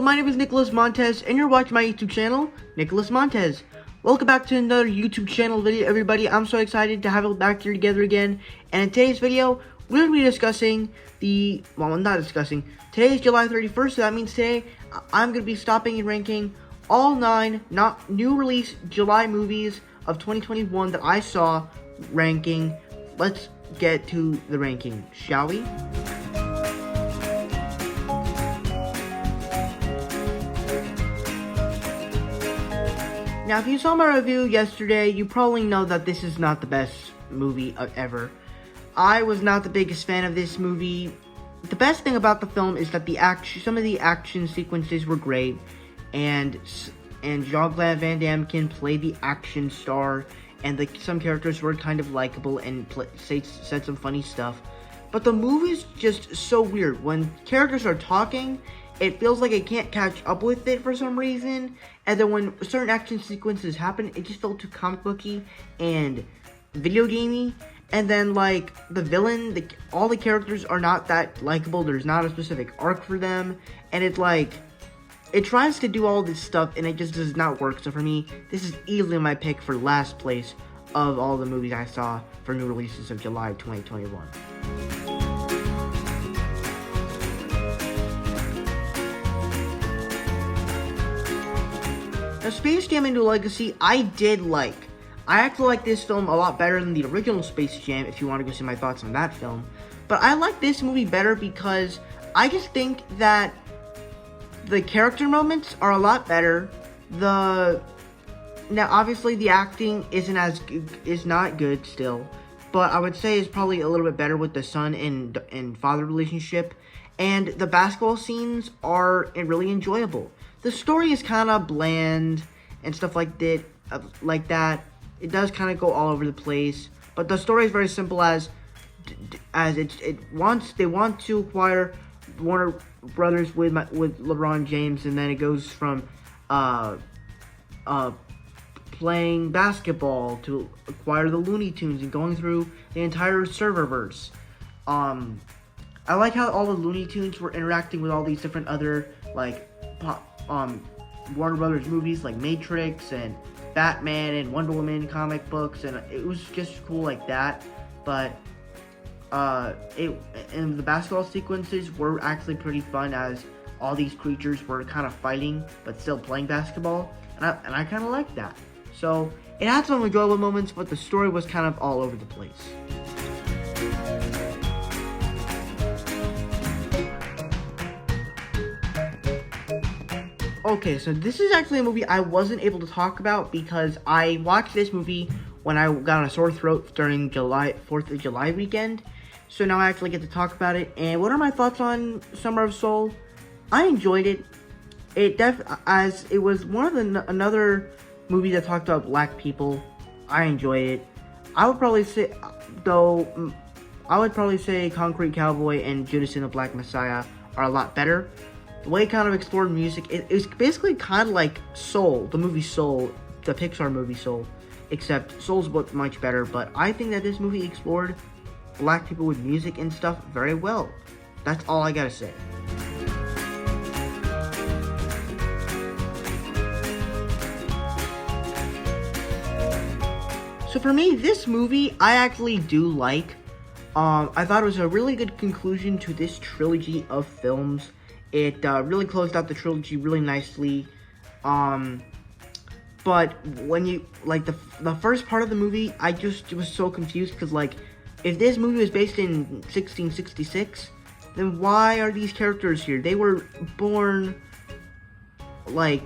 world, my name is Nicholas Montez, and you're watching my YouTube channel, Nicholas Montez. Welcome back to another YouTube channel video, everybody. I'm so excited to have it back here together again. And in today's video, we're going to be discussing today's July 31st, so that means today, I'm going to be stopping and ranking all 9 new release July movies of 2021 that I saw ranking. Let's get to the ranking, shall we? Now, if you saw my review yesterday, you probably know that this is not the best movie ever. I was not the biggest fan of this movie. The best thing about the film is that some of the action sequences were great, and Jean-Claude Van Damme can play the action star, and some characters were kind of likable and said some funny stuff. But the movie's just so weird. When characters are talking, it feels like it can't catch up with it for some reason. And then when certain action sequences happen, it just felt too comic booky and video gamey. And then, like, the villain, all the characters are not that likable. There's not a specific arc for them. And it's like, it tries to do all this stuff and it just does not work. So for me, this is easily my pick for last place of all the movies I saw for new releases of July 2021. Now, Space Jam: A New Legacy, I did like. I actually like this film a lot better than the original Space Jam, if you want to go see my thoughts on that film. But I like this movie better because I just think that the character moments are a lot better. Now, obviously, the acting is not good still, but I would say it's probably a little bit better with the son and father relationship. And the basketball scenes are really enjoyable. The story is kind of bland and stuff like that. It does kind of go all over the place, but the story is very simple as they want to acquire Warner Brothers with LeBron James, and then it goes from playing basketball to acquire the Looney Tunes and going through the entire serververse. I like how all the Looney Tunes were interacting with all these different other Warner Brothers movies like Matrix and Batman and Wonder Woman comic books, and it was just cool like that. But and the basketball sequences were actually pretty fun, as all these creatures were kind of fighting but still playing basketball, and I kind of liked that. So it had some enjoyable moments, but the story was kind of all over the place. Okay, so this is actually a movie I wasn't able to talk about because I watched this movie when I got a sore throat during 4th of July weekend. So now I actually get to talk about it. And what are my thoughts on Summer of Soul? I enjoyed it. As it was another movie that talked about black people. I enjoyed it. I would probably say Concrete Cowboy and Judas and the Black Messiah are a lot better. The way it kind of explored music, it was basically kind of like Soul, the movie Soul, the Pixar movie Soul, except Soul's much better. But I think that this movie explored black people with music and stuff very well. That's all I gotta say. So for me, this movie, I actually do like. I thought it was a really good conclusion to this trilogy of films. It really closed out the trilogy really nicely. But when you, the first part of the movie, I just was so confused because, if this movie was based in 1666, then why are these characters here? They were born, way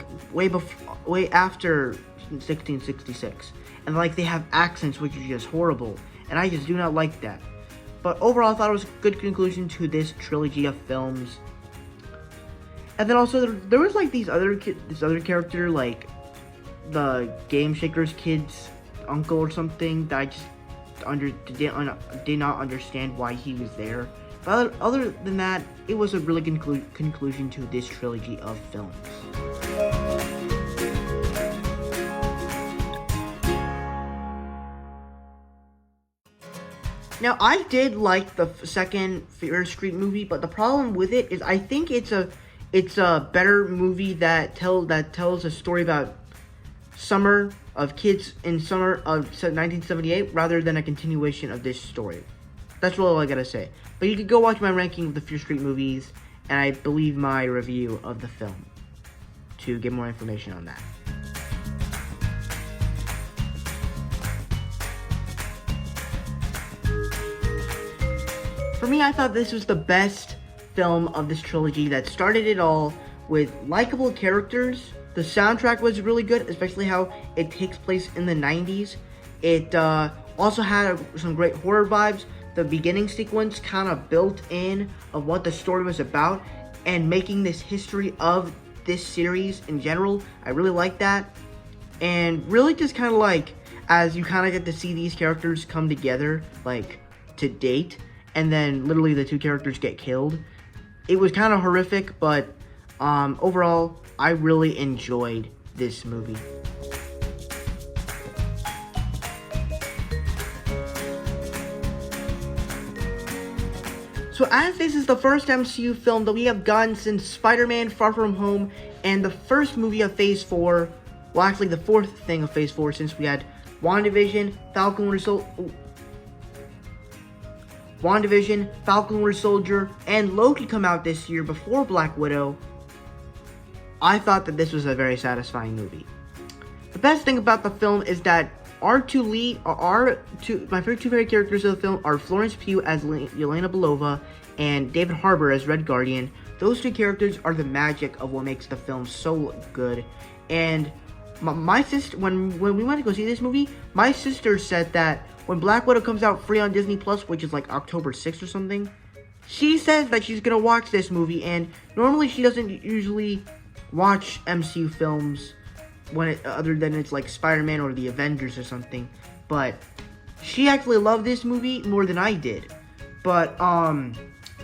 after 1666. And, they have accents, which is just horrible. And I just do not like that. But overall, I thought it was a good conclusion to this trilogy of films. And then also, there was, this other character, the Game Shaker's kid's uncle or something, that I just did not understand why he was there. But other than that, it was a really good conclusion to this trilogy of films. Now, I did like the second Fear Street movie, but the problem with it is I think it's It's a better movie that tells a story about summer of kids in summer of 1978 rather than a continuation of this story. That's really all I gotta say. But you could go watch my ranking of the Fear Street movies, and I believe my review of the film to get more information on that. For me, I thought this was the best film of this trilogy that started it all with likable characters. The soundtrack was really good, especially how it takes place in the 90s. It also had some great horror vibes. The beginning sequence kind of built in of what the story was about and making this history of this series in general. I really like that. And really just kind of like, as you kind of get to see these characters come together, like, to date, and then literally the two characters get killed. It was kind of horrific, but overall, I really enjoyed this movie. So as this is the first MCU film that we have gotten since Spider-Man Far From Home and the first movie of Phase 4, well actually the fourth thing of Phase 4 since we had WandaVision, Falcon Winter Soldier, and Loki come out this year before Black Widow, I thought that this was a very satisfying movie. The best thing about the film is that my two favorite characters of the film are Florence Pugh as Yelena Belova and David Harbour as Red Guardian. Those two characters are the magic of what makes the film so good. And my sister, when we went to go see this movie, my sister said that when Black Widow comes out free on Disney Plus, which is like October 6th or something, she says that she's gonna watch this movie. And normally she doesn't usually watch MCU films other than it's like Spider-Man or the Avengers or something, but she actually loved this movie more than I did. But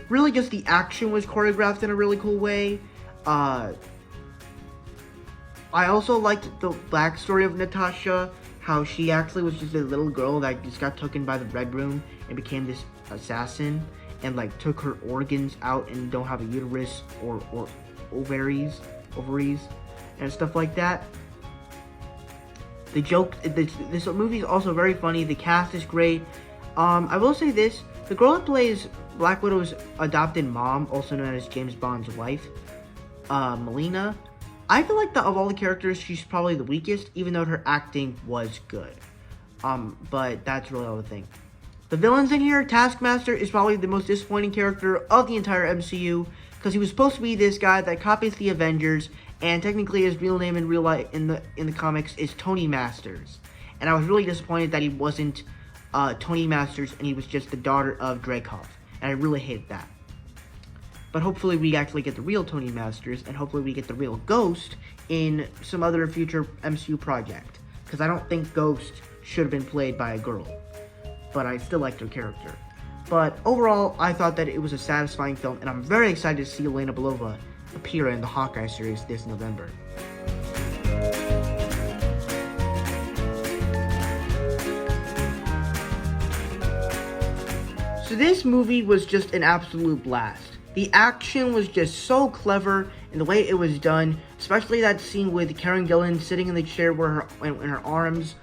really just the action was choreographed in a really cool way. I also liked the backstory of Natasha, how she actually was just a little girl that just got taken by the Red Room and became this assassin and like took her organs out and don't have a uterus or ovaries and stuff like that. This movie is also very funny. The cast is great. I will say this: the girl that plays Black Widow's adopted mom, also known as James Bond's wife, Melina, I feel like of all the characters, she's probably the weakest, even though her acting was good. But that's really all the thing. The villains in here, Taskmaster is probably the most disappointing character of the entire MCU, because he was supposed to be this guy that copies the Avengers, and technically his real name in real life in the comics is Tony Masters. And I was really disappointed that he wasn't Tony Masters and he was just the daughter of Dreykov. And I really hated that. But hopefully we actually get the real Tony Masters, and hopefully we get the real Ghost in some other future MCU project. Because I don't think Ghost should have been played by a girl. But I still liked her character. But overall, I thought that it was a satisfying film, and I'm very excited to see Yelena Belova appear in the Hawkeye series this November. So this movie was just an absolute blast. The action was just so clever in the way it was done, especially that scene with Karen Gillan sitting in the chair where her arms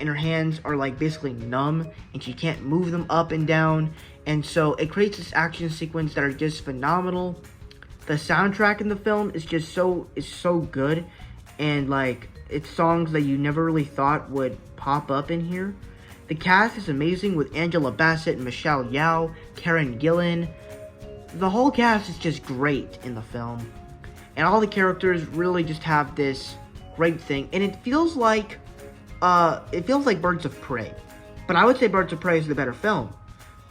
and her hands are like basically numb and she can't move them up and down, and so it creates this action sequence that are just phenomenal. The soundtrack in the film is just so good, and like it's songs that you never really thought would pop up in here. The cast is amazing with Angela Bassett, Michelle Yeoh, Karen Gillan. The whole cast is just great in the film, and all the characters really just have this great thing, and it feels like Birds of Prey. But I would say Birds of Prey is the better film,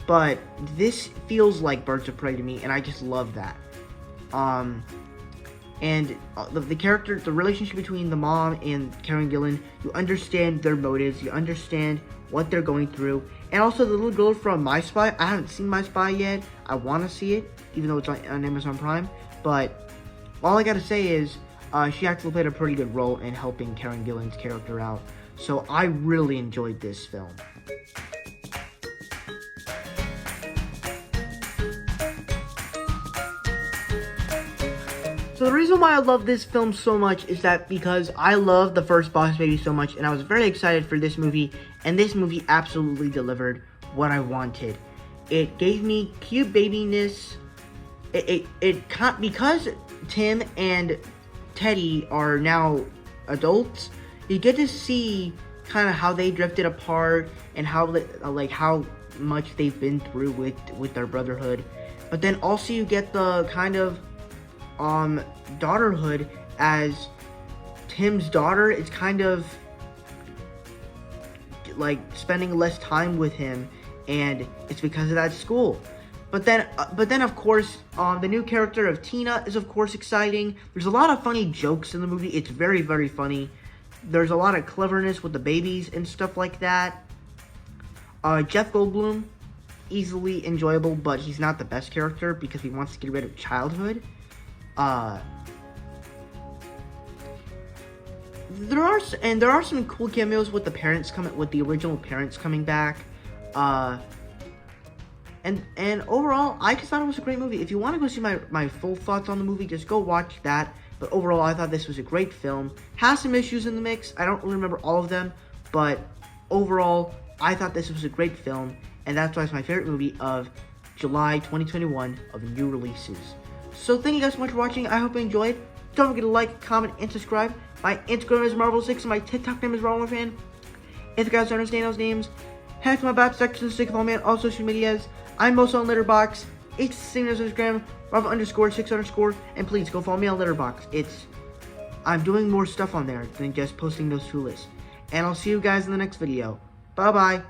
but this feels like Birds of Prey to me, and I just love that. And the relationship between the mom and Karen Gillan, you understand their motives, you understand what they're going through, and also the little girl from My Spy. I haven't seen My Spy yet. I want to see it, even though it's on Amazon Prime. But all I gotta say is, she actually played a pretty good role in helping Karen Gillan's character out. So I really enjoyed this film. So the reason why I love this film so much is that because I love the first Boss Baby so much, and I was very excited for this movie, and this movie absolutely delivered what I wanted. It gave me cute babiness. Because Tim and Teddy are now adults, you get to see kind of how they drifted apart and how much they've been through with their brotherhood. But then also you get the kind of daughterhood, as Tim's daughter is kind of like spending less time with him, and it's because of that school. But then of course, the new character of Tina is of course exciting. There's a lot of funny jokes in the movie. It's very, very funny. There's a lot of cleverness with the babies and stuff like that. Jeff Goldblum, easily enjoyable, but he's not the best character because he wants to get rid of childhood. There are some cool cameos with the original parents coming back. And overall, I just thought it was a great movie. If you want to go see my full thoughts on the movie, just go watch that. But overall, I thought this was a great film. Has some issues in the mix. I don't really remember all of them. But overall, I thought this was a great film. And that's why it's my favorite movie of July 2021 of new releases. So thank you guys so much for watching. I hope you enjoyed. Don't forget to like, comment, and subscribe. My Instagram is Marvel6 and my TikTok name is RobinFan. If you guys don't understand those names, head to my back section so you can follow me on all social medias. I'm most on Letterboxd. It's the same as Instagram, Rob_6_, and please go follow me on Letterboxd. I'm doing more stuff on there than just posting those two lists. And I'll see you guys in the next video. Bye bye.